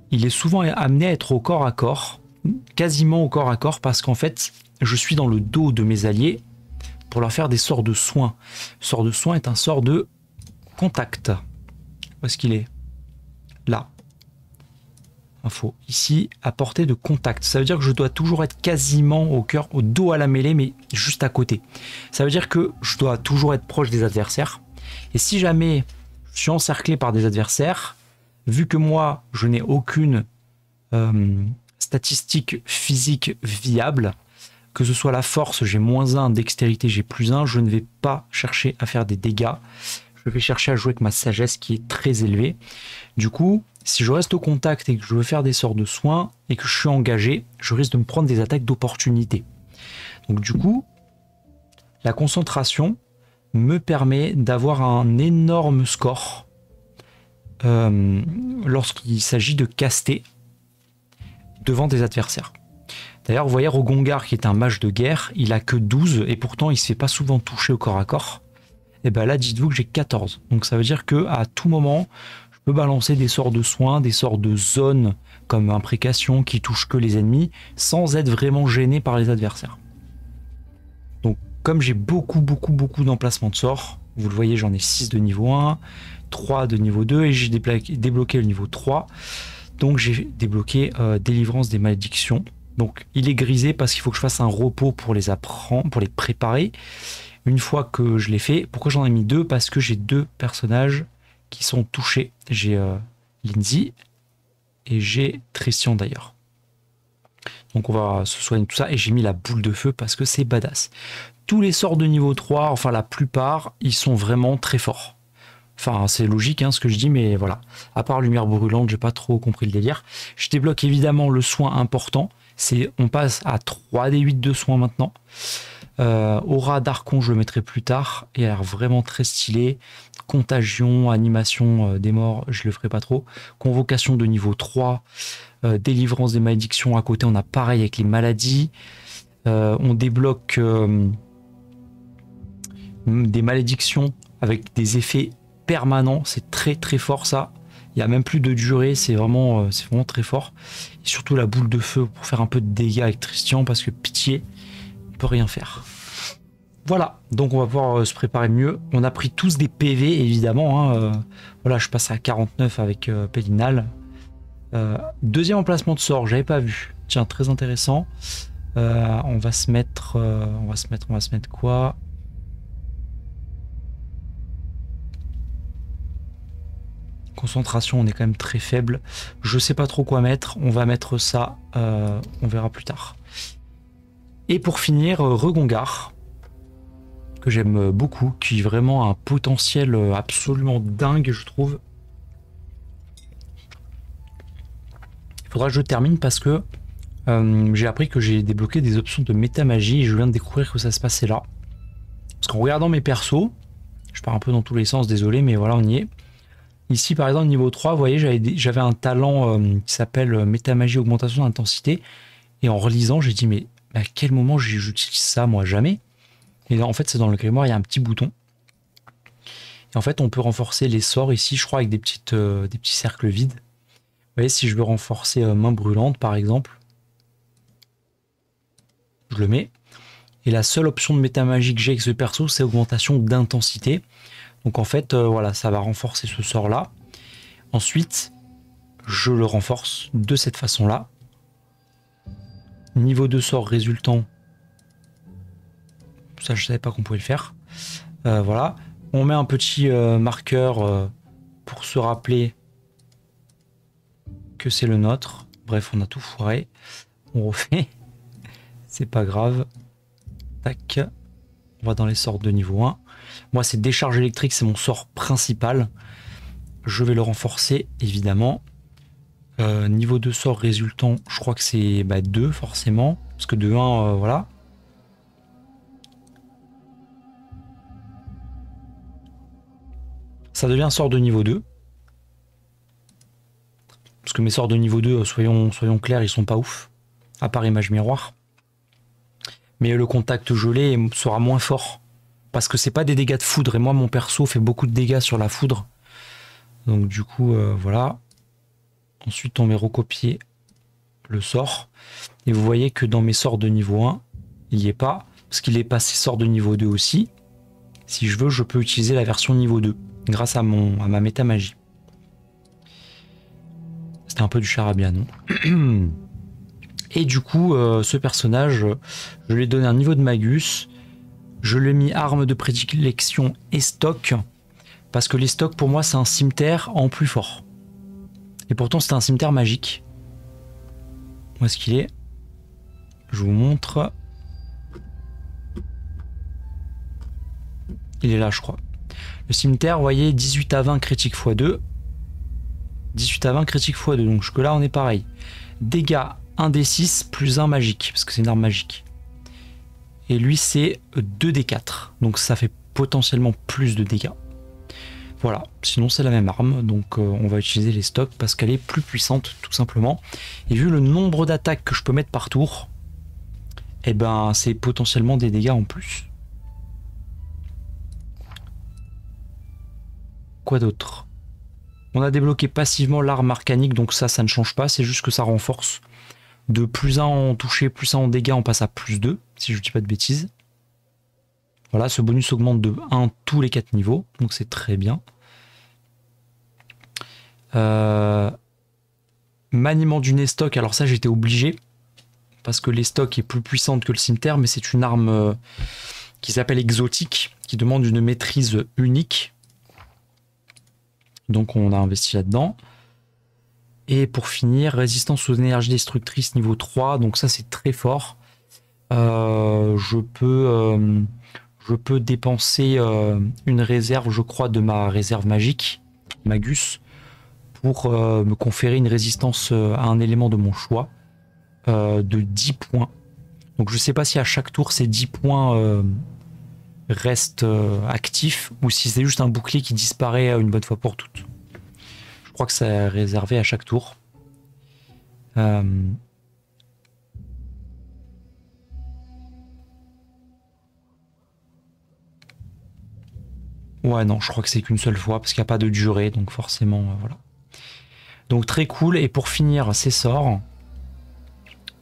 il est souvent amené à être au corps à corps, quasiment au corps à corps, parce qu'en fait, je suis dans le dos de mes alliés pour leur faire des sorts de soin. Le sort de soin est un sort de contact. Où est-ce qu'il est? Là. Info. Ici, à portée de contact. Ça veut dire que je dois toujours être quasiment au cœur, au dos à la mêlée, mais juste à côté. Ça veut dire que je dois toujours être proche des adversaires. Et si jamais je suis encerclé par des adversaires... vu que moi, je n'ai aucune statistique physique viable, que ce soit la force, j'ai -1, dextérité, j'ai +1, je ne vais pas chercher à faire des dégâts. Je vais chercher à jouer avec ma sagesse qui est très élevée. Du coup, si je reste au contact et que je veux faire des sorts de soins et que je suis engagé, je risque de me prendre des attaques d'opportunité. Donc du coup, la concentration me permet d'avoir un énorme score lorsqu'il s'agit de caster devant des adversaires. D'ailleurs, vous voyez Regongar qui est un mage de guerre, il a que 12 et pourtant il ne se fait pas souvent toucher au corps à corps. Et bien là, dites-vous que j'ai 14. Donc ça veut dire que à tout moment, je peux balancer des sorts de soins, des sorts de zone comme imprécation qui touchent que les ennemis sans être vraiment gêné par les adversaires. Donc comme j'ai beaucoup d'emplacements de sorts, vous le voyez, j'en ai 6 de niveau 1, 3 de niveau 2 et j'ai débloqué le niveau 3. Donc j'ai débloqué délivrance des malédictions. Donc il est grisé parce qu'il faut que je fasse un repos pour les apprendre, pour les préparer. Une fois que je l'ai fait, pourquoi j'en ai mis 2? Parce que j'ai 2 personnages qui sont touchés. J'ai Lindsay et j'ai Tristian d'ailleurs. Donc on va se soigner tout ça et j'ai mis la boule de feu parce que c'est badass. Tous les sorts de niveau 3, enfin la plupart, ils sont vraiment très forts. Enfin, c'est logique hein, ce que je dis, mais voilà. À part lumière brûlante, j'ai pas trop compris le délire. Je débloque évidemment le soin important. On passe à 3d8 de soins maintenant. Aura d'Archon, je le mettrai plus tard. Et elle a l'air vraiment très stylé. Contagion, animation des morts, je le ferai pas trop. Convocation de niveau 3. Délivrance des malédictions. À côté, on a pareil avec les maladies. On débloque des malédictions avec des effets permanents. C'est très très fort ça. Il n'y a même plus de durée, c'est vraiment très fort. Et surtout la boule de feu pour faire un peu de dégâts avec Tristian, parce que pitié, on peut rien faire. Voilà, donc on va pouvoir se préparer mieux. On a pris tous des PV évidemment. Voilà, je passe à 49 avec Pélinal. Deuxième emplacement de sort, j'avais pas vu. Tiens, très intéressant. On va se mettre quoi? Concentration, on est quand même très faible. Je sais pas trop quoi mettre. On va mettre ça. On verra plus tard. Et pour finir, Regongar, que j'aime beaucoup, qui est vraiment un potentiel absolument dingue, je trouve. Il faudra que je termine parce que j'ai appris que j'ai débloqué des options de métamagie et je viens de découvrir que ça se passait là. Parce qu'en regardant mes persos, je pars un peu dans tous les sens, désolé, mais voilà, on y est. Ici, par exemple, niveau 3, vous voyez, j'avais un talent qui s'appelle métamagie augmentation d'intensité. Et en relisant, j'ai dit, mais à quel moment j'utilise ça? Moi, jamais. Et là, en fait, c'est dans le grimoire, il y a un petit bouton. Et en fait, on peut renforcer les sorts ici, je crois, avec des petits cercles vides. Vous voyez, si je veux renforcer main brûlante, par exemple, je le mets. Et la seule option de métamagie que j'ai avec ce perso, c'est augmentation d'intensité. Donc en fait, voilà, ça va renforcer ce sort-là. Ensuite, je le renforce de cette façon-là. Niveau de sort résultant. Ça, je savais pas qu'on pouvait le faire. Voilà. On met un petit marqueur pour se rappeler que c'est le nôtre. Bref, on a tout foiré. On refait. C'est pas grave. Tac. On va dans les sorts de niveau 1. Moi, c'est décharge électrique, c'est mon sort principal. Je vais le renforcer, évidemment. Niveau de sort résultant, je crois que c'est 2, forcément. Parce que de 1, voilà. Ça devient un sort de niveau 2. Parce que mes sorts de niveau 2, soyons clairs, ils sont pas ouf. À part image miroir. Mais le contact gelé sera moins fort. Parce que c'est pas des dégâts de foudre. Et moi, mon perso fait beaucoup de dégâts sur la foudre. Donc du coup, voilà. Ensuite, on va recopier le sort. Et vous voyez que dans mes sorts de niveau 1, il n'y est pas. Parce qu'il est passé sort de niveau 2 aussi. Si je veux, je peux utiliser la version niveau 2. Grâce à ma métamagie. C'était un peu du charabia, non? Et du coup, ce personnage, je lui ai donné un niveau de Magus. Je l'ai mis arme de prédilection et stock. Parce que les stocks, pour moi, c'est un cimetière en plus fort. Et pourtant, c'est un cimetière magique. Où est-ce qu'il est? Je vous montre. Il est là, je crois. Le cimetière, vous voyez, 18 à 20 critique x2. 18 à 20 critique x2. Donc jusque-là, on est pareil. Dégâts 1d6 plus 1 magique. Parce que c'est une arme magique. Et lui, c'est 2d4. Donc ça fait potentiellement plus de dégâts. Voilà. Sinon, c'est la même arme. Donc on va utiliser les stocks parce qu'elle est plus puissante, tout simplement. Et vu le nombre d'attaques que je peux mettre par tour, eh ben, c'est potentiellement des dégâts en plus. Quoi d'autre? On a débloqué passivement l'arme arcanique. Donc ça ne change pas. C'est juste que ça renforce. De plus 1 en toucher, plus 1 en dégâts, on passe à plus 2, si je ne dis pas de bêtises. Voilà, ce bonus augmente de 1 tous les 4 niveaux, donc c'est très bien. Maniement du Nestoc, alors ça j'étais obligé, parce que l'Estoc est plus puissante que le cimetière, mais c'est une arme qui s'appelle exotique, qui demande une maîtrise unique. Donc on a investi là-dedans. Et pour finir, résistance aux énergies destructrices niveau 3. Donc ça, c'est très fort. Je peux dépenser une réserve, je crois, de ma réserve magique, Magus, pour me conférer une résistance à un élément de mon choix. de 10 points. Donc je sais pas si à chaque tour ces 10 points restent actifs ou si c'est juste un bouclier qui disparaît une bonne fois pour toutes. Je crois que c'est réservé à chaque tour. Ouais, non, je crois que c'est qu'une seule fois parce qu'il n'y a pas de durée, donc forcément, voilà. Donc très cool. Et pour finir, ces sorts.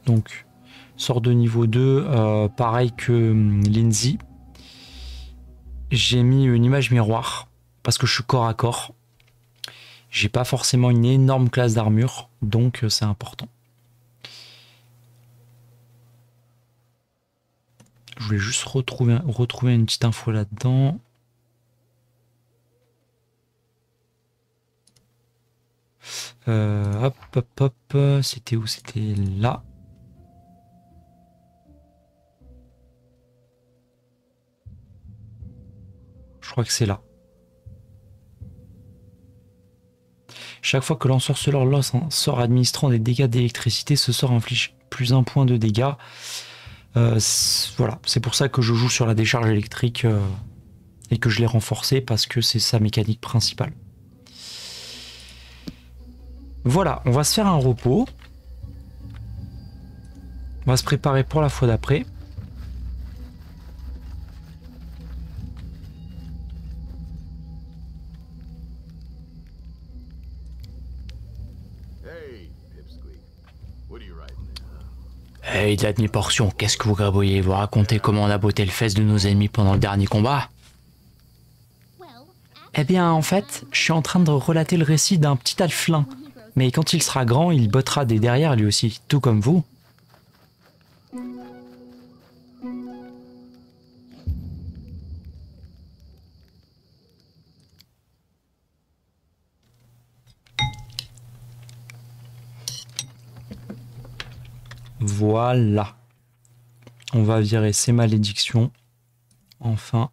Donc, sort de niveau 2, pareil que Lindsay. J'ai mis une image miroir parce que je suis corps à corps. J'ai pas forcément une énorme classe d'armure, donc c'est important. Je voulais juste retrouver une petite info là-dedans. Hop, hop, hop. C'était où? C'était là. Je crois que c'est là. Chaque fois que l'ensorceleur lance un sort administrant des dégâts d'électricité, ce sort inflige plus 1 point de dégâts. Voilà, c'est pour ça que je joue sur la décharge électrique et que je l'ai renforcé parce que c'est sa mécanique principale. Voilà, on va se faire un repos. On va se préparer pour la fois d'après. Hey, de la demi-portion, qu'est-ce que vous grabouillez? Vous racontez comment on a botté le fesse de nos ennemis pendant le dernier combat? Eh bien, en fait, je suis en train de relater le récit d'un petit alflin. Mais quand il sera grand, il bottera des derrière lui aussi, tout comme vous. Voilà. On va virer ces malédictions. Enfin.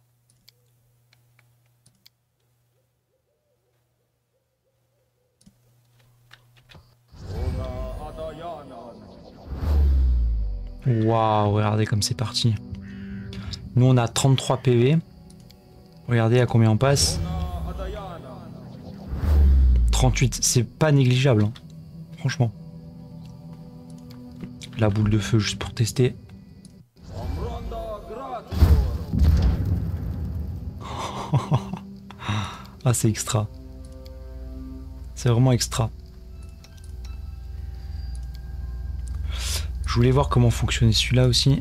Waouh, regardez comme c'est parti. Nous on a 33 PV. Regardez à combien on passe. 38, c'est pas négligeable, hein. Franchement. La boule de feu juste pour tester. Ah, c'est extra. C'est vraiment extra. Je voulais voir comment fonctionnait celui-là aussi.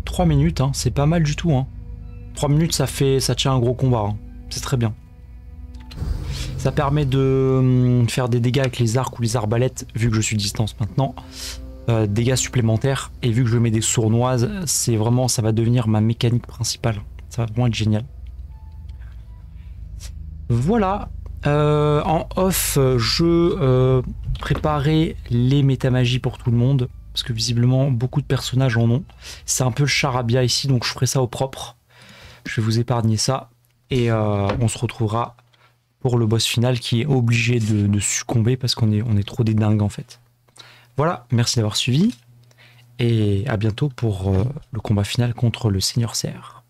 3 minutes, hein, c'est pas mal du tout. Hein. 3 minutes, ça tient un gros combat. Hein. C'est très bien. Ça permet de faire des dégâts avec les arcs ou les arbalètes, vu que je suis distance maintenant. Dégâts supplémentaires. Et vu que je mets des sournoises, c'est vraiment, ça va devenir ma mécanique principale. Ça va vraiment être génial. Voilà. En off, je préparais les métamagies pour tout le monde. Parce que visiblement, beaucoup de personnages en ont. C'est un peu le charabia ici, donc je ferai ça au propre. Je vais vous épargner ça. Et on se retrouvera pour le boss final qui est obligé de succomber parce qu'on est trop des dingues en fait. Voilà, merci d'avoir suivi. Et à bientôt pour le combat final contre le Seigneur Serre.